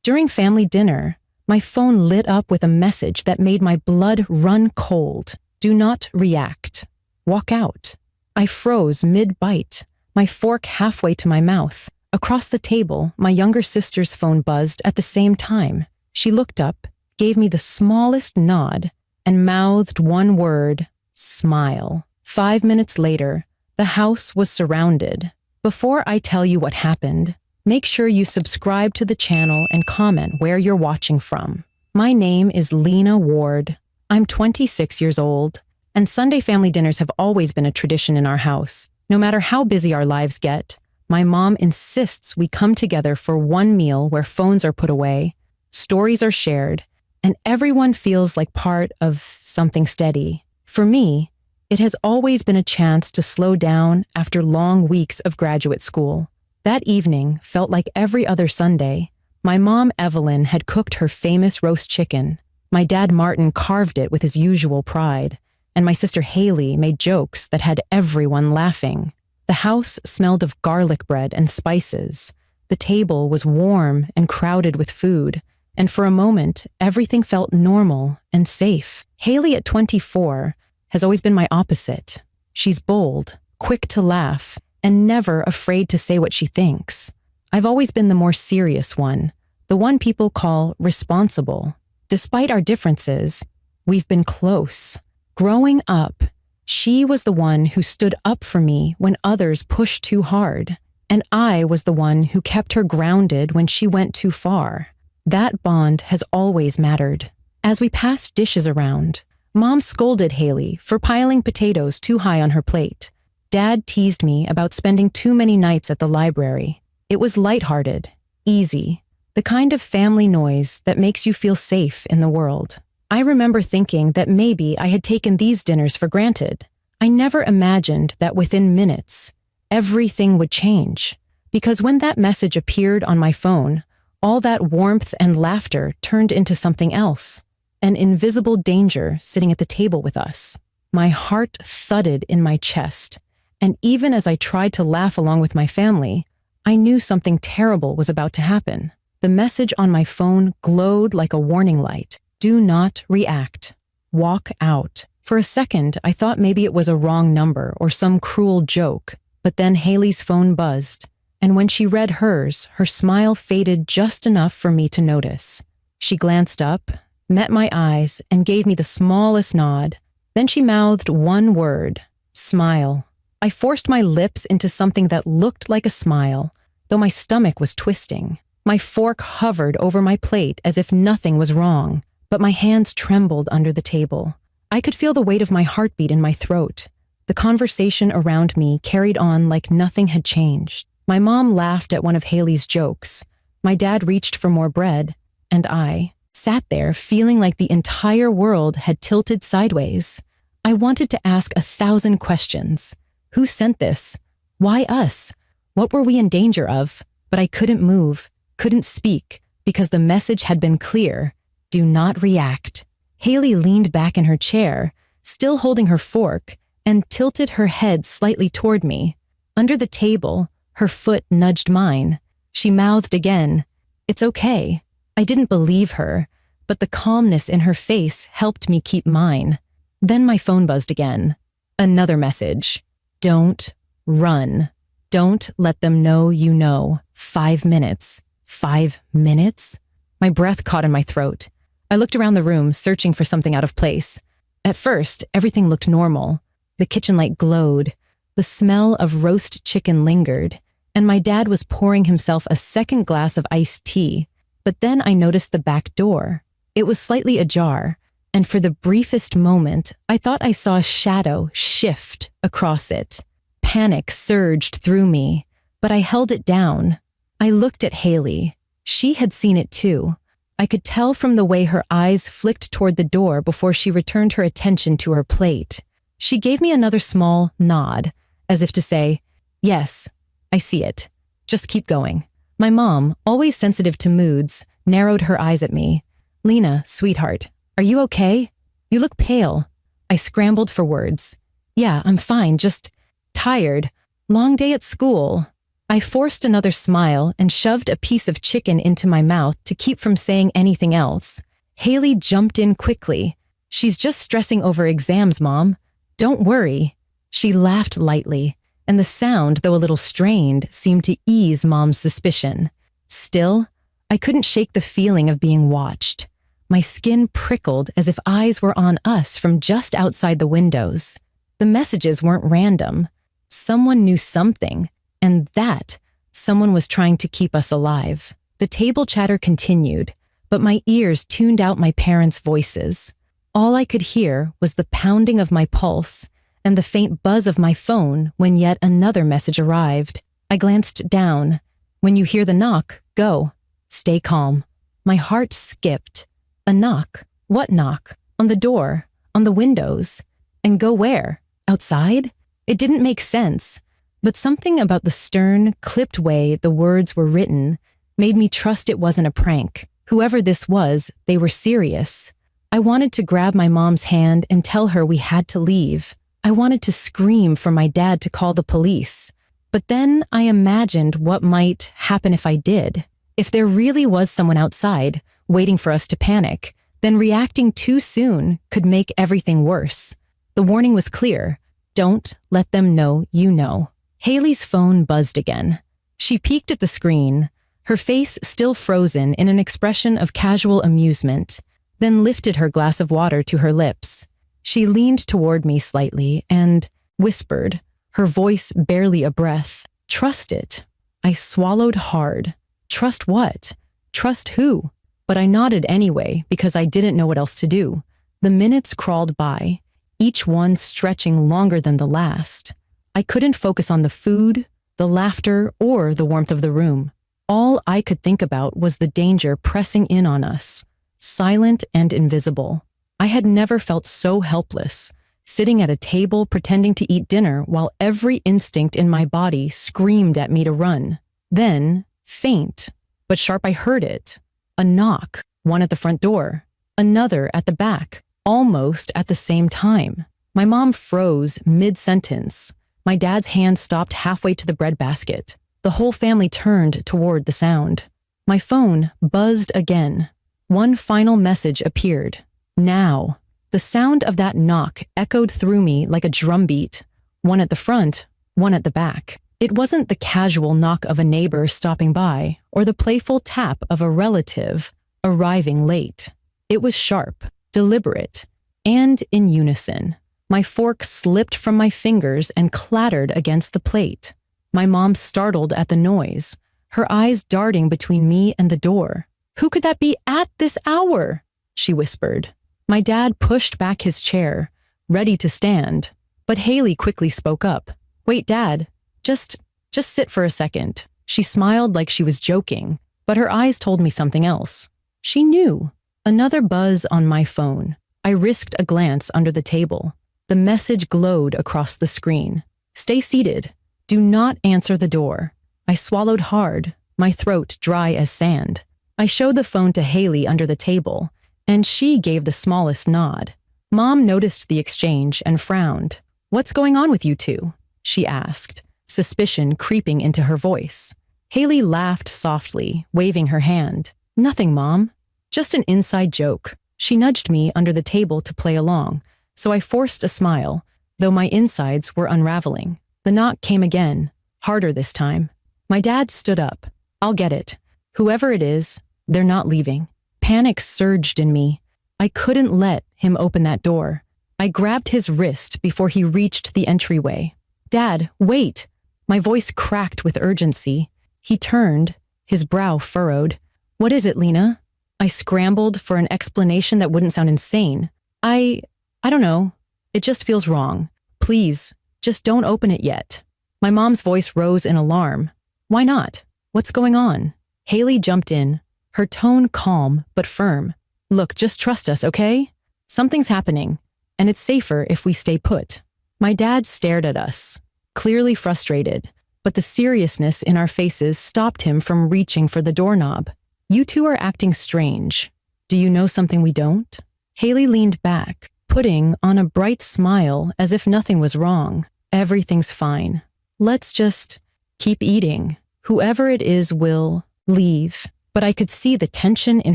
During family dinner, my phone lit up with a message that made my blood run cold. Do not react. Walk out. I froze mid-bite, my fork halfway to my mouth. Across the table, my younger sister's phone buzzed at the same time. She looked up, gave me the smallest nod, and mouthed one word, smile. 5 minutes later, the house was surrounded. Before I tell you what happened, make sure you subscribe to the channel and comment where you're watching from. My name is Lena Ward. I'm 26 years old, and Sunday family dinners have always been a tradition in our house. No matter how busy our lives get, my mom insists we come together for one meal where phones are put away, stories are shared, and everyone feels like part of something steady. For me, it has always been a chance to slow down after long weeks of graduate school. That evening felt like every other Sunday. My mom, Evelyn, had cooked her famous roast chicken. My dad, Martin, carved it with his usual pride. And my sister, Haley, made jokes that had everyone laughing. The house smelled of garlic bread and spices. The table was warm and crowded with food. And for a moment, everything felt normal and safe. Haley, at 24, has always been my opposite. She's bold, quick to laugh, and never afraid to say what she thinks. I've always been the more serious one, the one people call responsible. Despite our differences, we've been close. Growing up, she was the one who stood up for me when others pushed too hard, and I was the one who kept her grounded when she went too far. That bond has always mattered. As we passed dishes around, Mom scolded Haley for piling potatoes too high on her plate. Dad teased me about spending too many nights at the library. It was lighthearted, easy, the kind of family noise that makes you feel safe in the world. I remember thinking that maybe I had taken these dinners for granted. I never imagined that within minutes, everything would change. Because when that message appeared on my phone, all that warmth and laughter turned into something else, an invisible danger sitting at the table with us. My heart thudded in my chest, and even as I tried to laugh along with my family, I knew something terrible was about to happen. The message on my phone glowed like a warning light. Do not react. Walk out. For a second, I thought maybe it was a wrong number or some cruel joke, but then Haley's phone buzzed, and when she read hers, her smile faded just enough for me to notice. She glanced up, met my eyes, and gave me the smallest nod. Then she mouthed one word, smile. I forced my lips into something that looked like a smile, though my stomach was twisting. My fork hovered over my plate as if nothing was wrong, but my hands trembled under the table. I could feel the weight of my heartbeat in my throat. The conversation around me carried on like nothing had changed. My mom laughed at one of Haley's jokes. My dad reached for more bread, and I sat there feeling like the entire world had tilted sideways. I wanted to ask 1,000 questions. Who sent this? Why us? What were we in danger of? But I couldn't move, couldn't speak, because the message had been clear. Do not react. Haley leaned back in her chair, still holding her fork, and tilted her head slightly toward me. Under the table, her foot nudged mine. She mouthed again, "It's okay." I didn't believe her, but the calmness in her face helped me keep mine. Then my phone buzzed again. Another message. Don't run. Don't let them know you know. 5 minutes. 5 minutes? My breath caught in my throat. I looked around the room, searching for something out of place. At first, everything looked normal. The kitchen light glowed. The smell of roast chicken lingered, and my dad was pouring himself a second glass of iced tea. But then I noticed the back door. It was slightly ajar, and for the briefest moment, I thought I saw a shadow shift across it. Panic surged through me, but I held it down. I looked at Haley. She had seen it too. I could tell from the way her eyes flicked toward the door before she returned her attention to her plate. She gave me another small nod, as if to say, "Yes, I see it. Just keep going." My mom, always sensitive to moods, narrowed her eyes at me. "Lena, sweetheart, are you okay? You look pale." I scrambled for words. "Yeah, I'm fine, just tired. Long day at school." I forced another smile and shoved a piece of chicken into my mouth to keep from saying anything else. Haley jumped in quickly. "She's just stressing over exams, Mom. Don't worry." She laughed lightly, and the sound, though a little strained, seemed to ease Mom's suspicion. Still, I couldn't shake the feeling of being watched. My skin prickled as if eyes were on us from just outside the windows. The messages weren't random. Someone knew something, and that someone was trying to keep us alive. The table chatter continued, but my ears tuned out my parents' voices. All I could hear was the pounding of my pulse and the faint buzz of my phone when yet another message arrived. I glanced down. "When you hear the knock, go. Stay calm." My heart skipped. A knock? What knock? On the door? On the windows? And go where? Outside? It didn't make sense, but something about the stern, clipped way the words were written made me trust it wasn't a prank. Whoever this was, they were serious. I wanted to grab my mom's hand and tell her we had to leave. I wanted to scream for my dad to call the police. But then I imagined what might happen if I did. If there really was someone outside, waiting for us to panic, then reacting too soon could make everything worse. The warning was clear. Don't let them know you know. Haley's phone buzzed again. She peeked at the screen, her face still frozen in an expression of casual amusement, then lifted her glass of water to her lips. She leaned toward me slightly and whispered, her voice barely a breath, "Trust it." I swallowed hard. Trust what? Trust who? But I nodded anyway because I didn't know what else to do. The minutes crawled by, each one stretching longer than the last. I couldn't focus on the food, the laughter, or the warmth of the room. All I could think about was the danger pressing in on us, silent and invisible. I had never felt so helpless, sitting at a table pretending to eat dinner while every instinct in my body screamed at me to run. Then, faint, but sharp, I heard it. A knock, one at the front door, another at the back, almost at the same time. My mom froze mid-sentence. My dad's hand stopped halfway to the breadbasket. The whole family turned toward the sound. My phone buzzed again. One final message appeared. Now. The sound of that knock echoed through me like a drumbeat, one at the front, one at the back. It wasn't the casual knock of a neighbor stopping by or the playful tap of a relative arriving late. It was sharp, deliberate, and in unison. My fork slipped from my fingers and clattered against the plate. My mom startled at the noise, her eyes darting between me and the door. "Who could that be at this hour?" she whispered. My dad pushed back his chair, ready to stand, but Haley quickly spoke up. "Wait, Dad, just sit for a second." She smiled like she was joking, but her eyes told me something else. She knew. Another buzz on my phone. I risked a glance under the table. The message glowed across the screen. "Stay seated. Do not answer the door." I swallowed hard, my throat dry as sand. I showed the phone to Haley under the table, and she gave the smallest nod. Mom noticed the exchange and frowned. "What's going on with you two?" she asked, suspicion creeping into her voice. Haley laughed softly, waving her hand. "Nothing, Mom. Just an inside joke." She nudged me under the table to play along, so I forced a smile, though my insides were unraveling. The knock came again, harder this time. My dad stood up. "I'll get it. Whoever it is, they're not leaving." Panic surged in me. I couldn't let him open that door. I grabbed his wrist before he reached the entryway. "Dad, wait!" My voice cracked with urgency. He turned, his brow furrowed. "What is it, Lena?" I scrambled for an explanation that wouldn't sound insane. I don't know. It just feels wrong. Please, just don't open it yet." My mom's voice rose in alarm. "Why not? What's going on?" Haley jumped in, her tone calm but firm. "Look, just trust us, okay? Something's happening, and it's safer if we stay put." My dad stared at us, clearly frustrated, but the seriousness in our faces stopped him from reaching for the doorknob. "You two are acting strange. Do you know something we don't?" Haley leaned back, putting on a bright smile as if nothing was wrong. "Everything's fine. Let's just keep eating." Whoever it is will leave, but I could see the tension in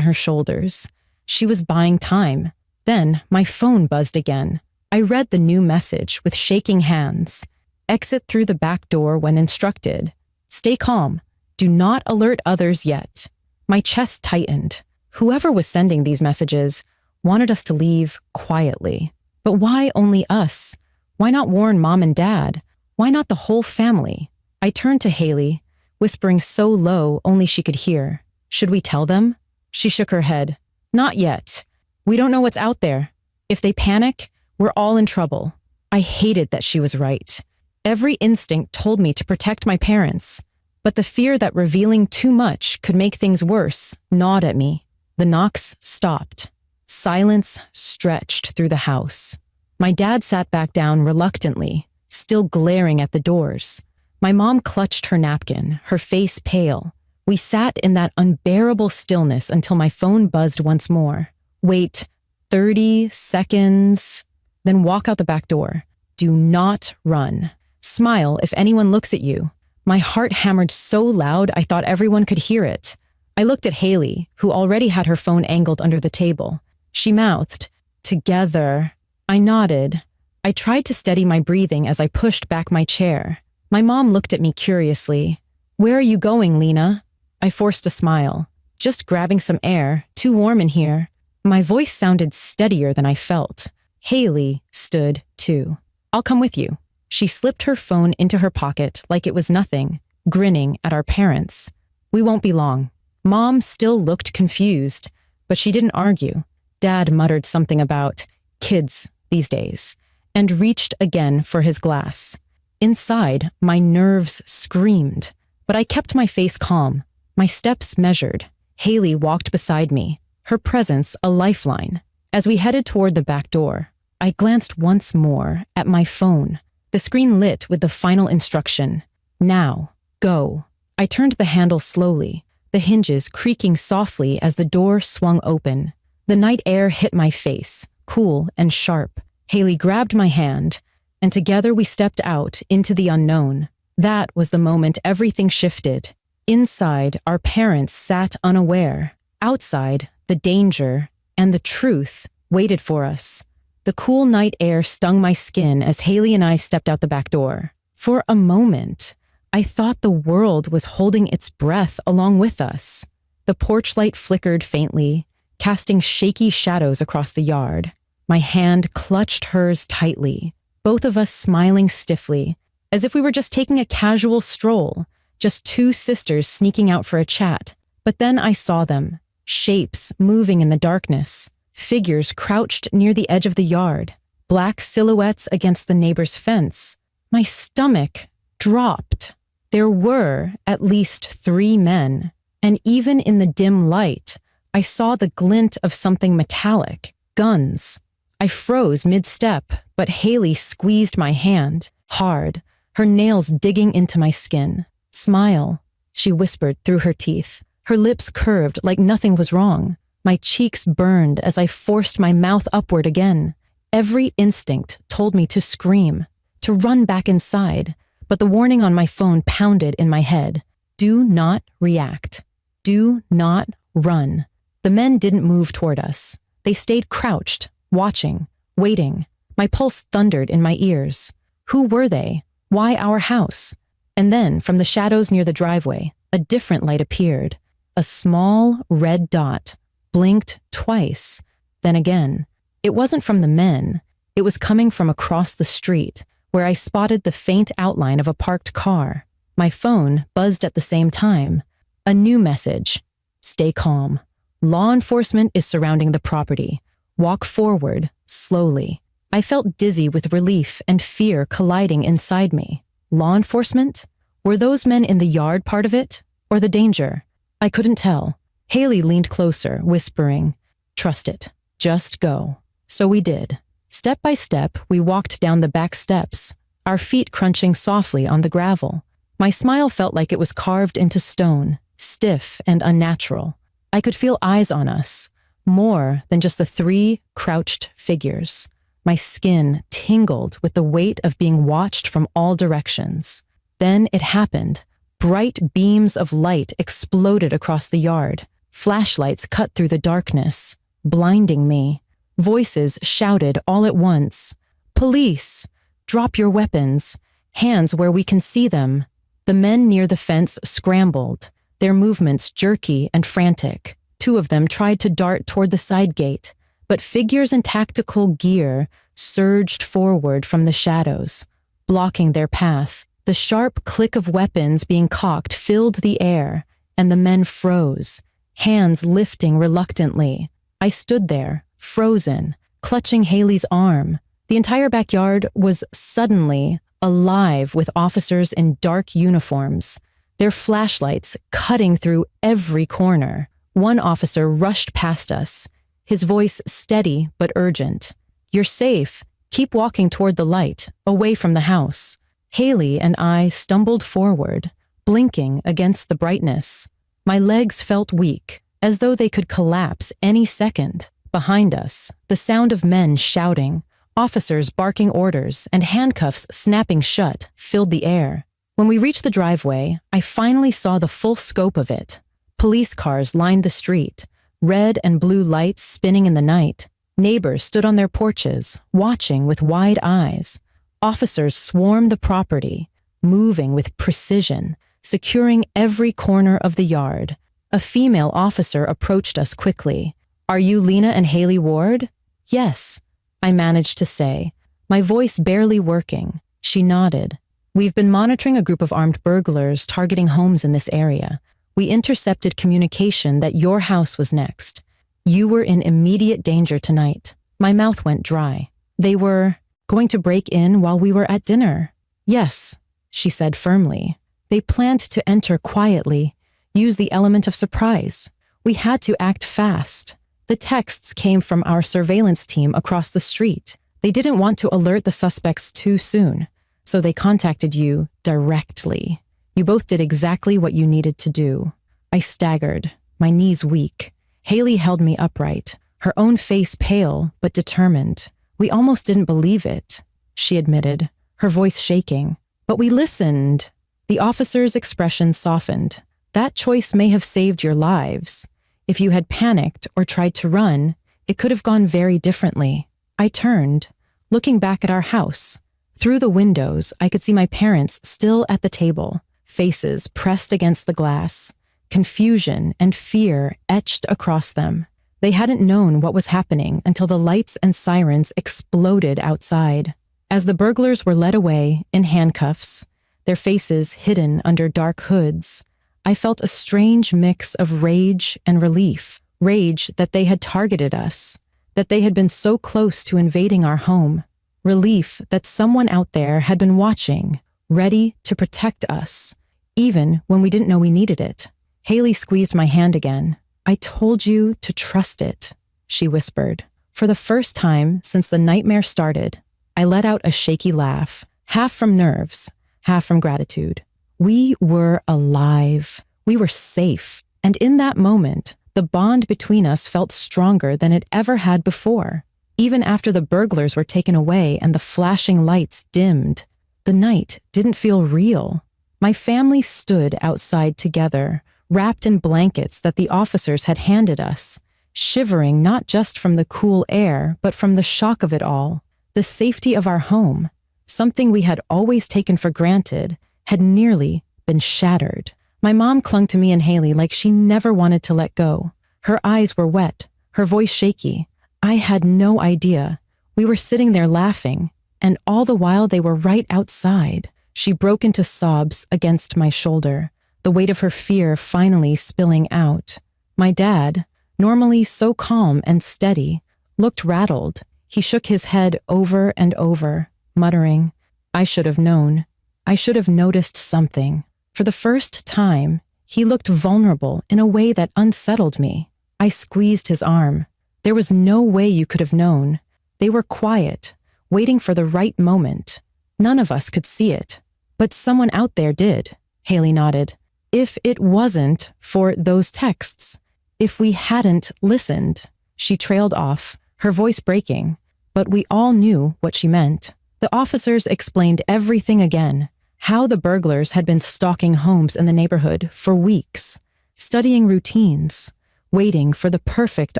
her shoulders. She was buying time. Then my phone buzzed again. I read the new message with shaking hands. Exit through the back door when instructed. Stay calm. Do not alert others yet. My chest tightened. Whoever was sending these messages wanted us to leave quietly. But why only us? Why not warn Mom and Dad? Why not the whole family? I turned to Haley, whispering so low only she could hear. Should we tell them? She shook her head. Not yet. We don't know what's out there. If they panic, we're all in trouble. I hated that she was right. Every instinct told me to protect my parents, but the fear that revealing too much could make things worse gnawed at me. The knocks stopped. Silence stretched through the house. My dad sat back down reluctantly, still glaring at the doors. My mom clutched her napkin, her face pale. We sat in that unbearable stillness until my phone buzzed once more. Wait 30 seconds, then walk out the back door. Do not run. Smile if anyone looks at you. My heart hammered so loud I thought everyone could hear it. I looked at Haley, who already had her phone angled under the table. She mouthed, "Together." I nodded. I tried to steady my breathing as I pushed back my chair. My mom looked at me curiously. "Where are you going, Lena?" I forced a smile. "Just grabbing some air. Too warm in here." My voice sounded steadier than I felt. Haley stood, too. "I'll come with you." She slipped her phone into her pocket like it was nothing, grinning at our parents. "We won't be long." Mom still looked confused, but she didn't argue. Dad muttered something about kids these days and reached again for his glass. Inside, my nerves screamed, but I kept my face calm. My steps measured. Haley walked beside me, her presence a lifeline. As we headed toward the back door, I glanced once more at my phone. The screen lit with the final instruction. Now, go. I turned the handle slowly, the hinges creaking softly as the door swung open. The night air hit my face, cool and sharp. Haley grabbed my hand, and together we stepped out into the unknown. That was the moment everything shifted. Inside, our parents sat unaware. Outside, the danger and the truth waited for us. The cool night air stung my skin as Haley and I stepped out the back door. For a moment, I thought the world was holding its breath along with us. The porch light flickered faintly, casting shaky shadows across the yard. My hand clutched hers tightly, both of us smiling stiffly, as if we were just taking a casual stroll, just two sisters sneaking out for a chat. But then I saw them, shapes moving in the darkness, figures crouched near the edge of the yard, black silhouettes against the neighbor's fence. My stomach dropped. There were at least 3 men, and even in the dim light, I saw the glint of something metallic, guns. I froze mid-step, but Haley squeezed my hand, hard, her nails digging into my skin. "Smile," she whispered through her teeth. Her lips curved like nothing was wrong. My cheeks burned as I forced my mouth upward again. Every instinct told me to scream, to run back inside, but the warning on my phone pounded in my head. Do not react. Do not run. The men didn't move toward us. They stayed crouched, watching, waiting. My pulse thundered in my ears. Who were they? Why our house? And then, from the shadows near the driveway, a different light appeared. A small red dot, blinked twice, then again. It wasn't from the men. It was coming from across the street, where I spotted the faint outline of a parked car. My phone buzzed at the same time. A new message. Stay calm. Law enforcement is surrounding the property. Walk forward, slowly. I felt dizzy with relief and fear colliding inside me. Law enforcement? Were those men in the yard part of it, or the danger? I couldn't tell. Haley leaned closer, whispering, "Trust it. Just go." So we did. Step by step, we walked down the back steps, our feet crunching softly on the gravel. My smile felt like it was carved into stone, stiff and unnatural. I could feel eyes on us, more than just the 3 crouched figures. My skin tingled with the weight of being watched from all directions. Then it happened, Bright beams of light exploded across the yard. Flashlights cut through the darkness, blinding me. Voices shouted all at once. "Police! Drop your weapons! Hands where we can see them!" The men near the fence scrambled, their movements jerky and frantic. Two of them tried to dart toward the side gate, but figures in tactical gear surged forward from the shadows, blocking their path. The sharp click of weapons being cocked filled the air, and the men froze, hands lifting reluctantly. I stood there, frozen, clutching Haley's arm. The entire backyard was suddenly alive with officers in dark uniforms, their flashlights cutting through every corner. One officer rushed past us, his voice steady but urgent. "You're safe. Keep walking toward the light, away from the house." Haley and I stumbled forward, blinking against the brightness. My legs felt weak, as though they could collapse any second. Behind us, the sound of men shouting, officers barking orders, and handcuffs snapping shut filled the air. When we reached the driveway, I finally saw the full scope of it. Police cars lined the street, red and blue lights spinning in the night. Neighbors stood on their porches, watching with wide eyes. Officers swarmed the property, moving with precision, securing every corner of the yard. A female officer approached us quickly. "Are you Lena and Haley Ward?" "Yes," I managed to say, my voice barely working. She nodded. "We've been monitoring a group of armed burglars targeting homes in this area. We intercepted communication that your house was next. You were in immediate danger tonight." My mouth went dry. "They were going to break in while we were at dinner?" "Yes," she said firmly. "They planned to enter quietly, use the element of surprise. We had to act fast. The texts came from our surveillance team across the street. They didn't want to alert the suspects too soon, so they contacted you directly. You both did exactly what you needed to do." I staggered, my knees weak. Haley held me upright, her own face pale but determined. "We almost didn't believe it," she admitted, her voice shaking. "But we listened." The officer's expression softened. "That choice may have saved your lives. If you had panicked or tried to run, it could have gone very differently." I turned, looking back at our house. Through the windows, I could see my parents still at the table, faces pressed against the glass, confusion and fear etched across them. They hadn't known what was happening until the lights and sirens exploded outside. As the burglars were led away in handcuffs, their faces hidden under dark hoods, I felt a strange mix of rage and relief. Rage that they had targeted us, that they had been so close to invading our home. Relief that someone out there had been watching, ready to protect us, even when we didn't know we needed it. Haley squeezed my hand again. "I told you to trust it," she whispered. For the first time since the nightmare started, I let out a shaky laugh, half from nerves, half from gratitude. We were alive. We were safe. And in that moment, the bond between us felt stronger than it ever had before. Even after the burglars were taken away and the flashing lights dimmed, the night didn't feel real. My family stood outside together, wrapped in blankets that the officers had handed us, shivering not just from the cool air, but from the shock of it all. The safety of our home, something we had always taken for granted, had nearly been shattered. My mom clung to me and Haley like she never wanted to let go. Her eyes were wet, her voice shaky. I had no idea. We were sitting there laughing, and all the while they were right outside. She broke into sobs against my shoulder, the weight of her fear finally spilling out. My dad, normally so calm and steady, looked rattled. He shook his head over and over, muttering, "I should have known. I should have noticed something." For the first time, he looked vulnerable in a way that unsettled me. I squeezed his arm. There was no way you could have known. They were quiet, waiting for the right moment. None of us could see it, but someone out there did. Haley nodded. If it wasn't for those texts, if we hadn't listened, she trailed off, her voice breaking, but we all knew what she meant. The officers explained everything again, how the burglars had been stalking homes in the neighborhood for weeks, studying routines, waiting for the perfect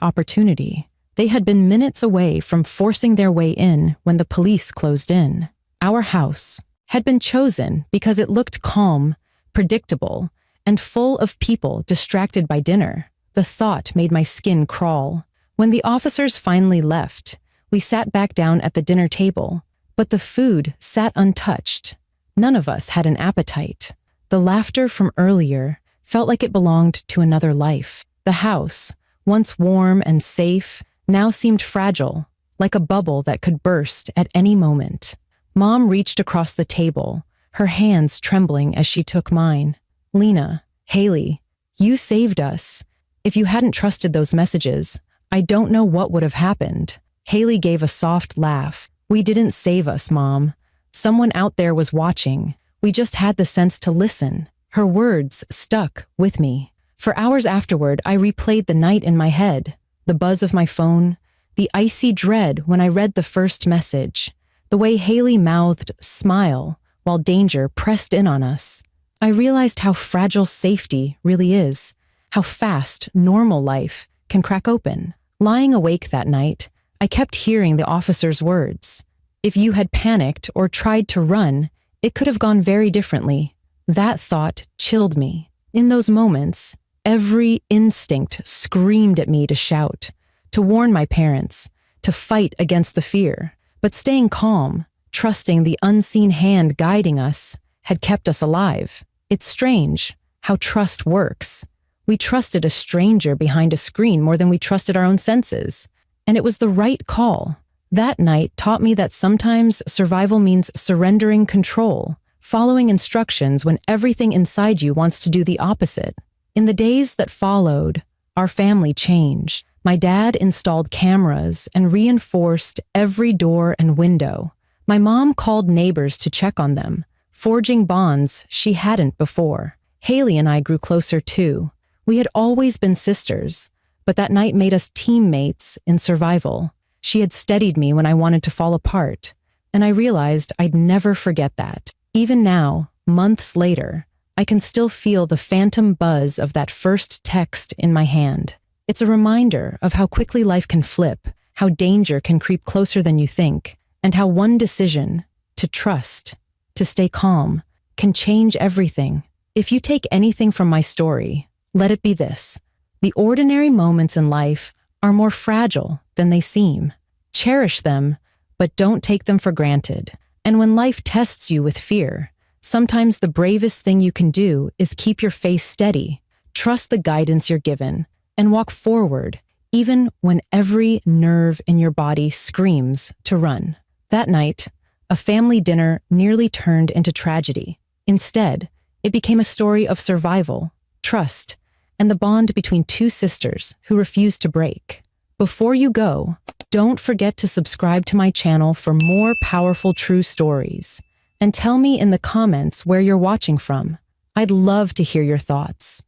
opportunity. They had been minutes away from forcing their way in when the police closed in. Our house had been chosen because it looked calm, predictable, and full of people distracted by dinner. The thought made my skin crawl. When the officers finally left, we sat back down at the dinner table, but the food sat untouched. None of us had an appetite. The laughter from earlier felt like it belonged to another life. The house, once warm and safe, now seemed fragile, like a bubble that could burst at any moment. Mom reached across the table, her hands trembling as she took mine. "Lena, Haley, you saved us. If you hadn't trusted those messages, I don't know what would have happened." Haley gave a soft laugh. "We didn't save us, Mom. Someone out there was watching. We just had the sense to listen." Her words stuck with me. For hours afterward, I replayed the night in my head. The buzz of my phone, the icy dread when I read the first message, the way Haley mouthed "smile" while danger pressed in on us. I realized how fragile safety really is, how fast normal life can crack open. Lying awake that night, I kept hearing the officer's words. If you had panicked or tried to run, it could have gone very differently. That thought chilled me. In those moments, every instinct screamed at me to shout, to warn my parents, to fight against the fear. But staying calm, trusting the unseen hand guiding us, had kept us alive. It's strange how trust works. We trusted a stranger behind a screen more than we trusted our own senses. And it was the right call. That night taught me that sometimes survival means surrendering control, following instructions when everything inside you wants to do the opposite. In the days that followed, our family changed. My dad installed cameras and reinforced every door and window. My mom called neighbors to check on them, forging bonds she hadn't before. Haley and I grew closer too. We had always been sisters, but that night made us teammates in survival. She had steadied me when I wanted to fall apart, and I realized I'd never forget that. Even now, months later, I can still feel the phantom buzz of that first text in my hand. It's a reminder of how quickly life can flip, how danger can creep closer than you think, and how one decision, to trust, to stay calm, can change everything. If you take anything from my story, let it be this: the ordinary moments in life are more fragile than they seem. Cherish them, but don't take them for granted. And when life tests you with fear, sometimes the bravest thing you can do is keep your face steady, trust the guidance you're given, and walk forward, even when every nerve in your body screams to run. That night, a family dinner nearly turned into tragedy. Instead, it became a story of survival, trust, and the bond between two sisters who refused to break. Before you go, don't forget to subscribe to my channel for more powerful true stories. And tell me in the comments where you're watching from. I'd love to hear your thoughts.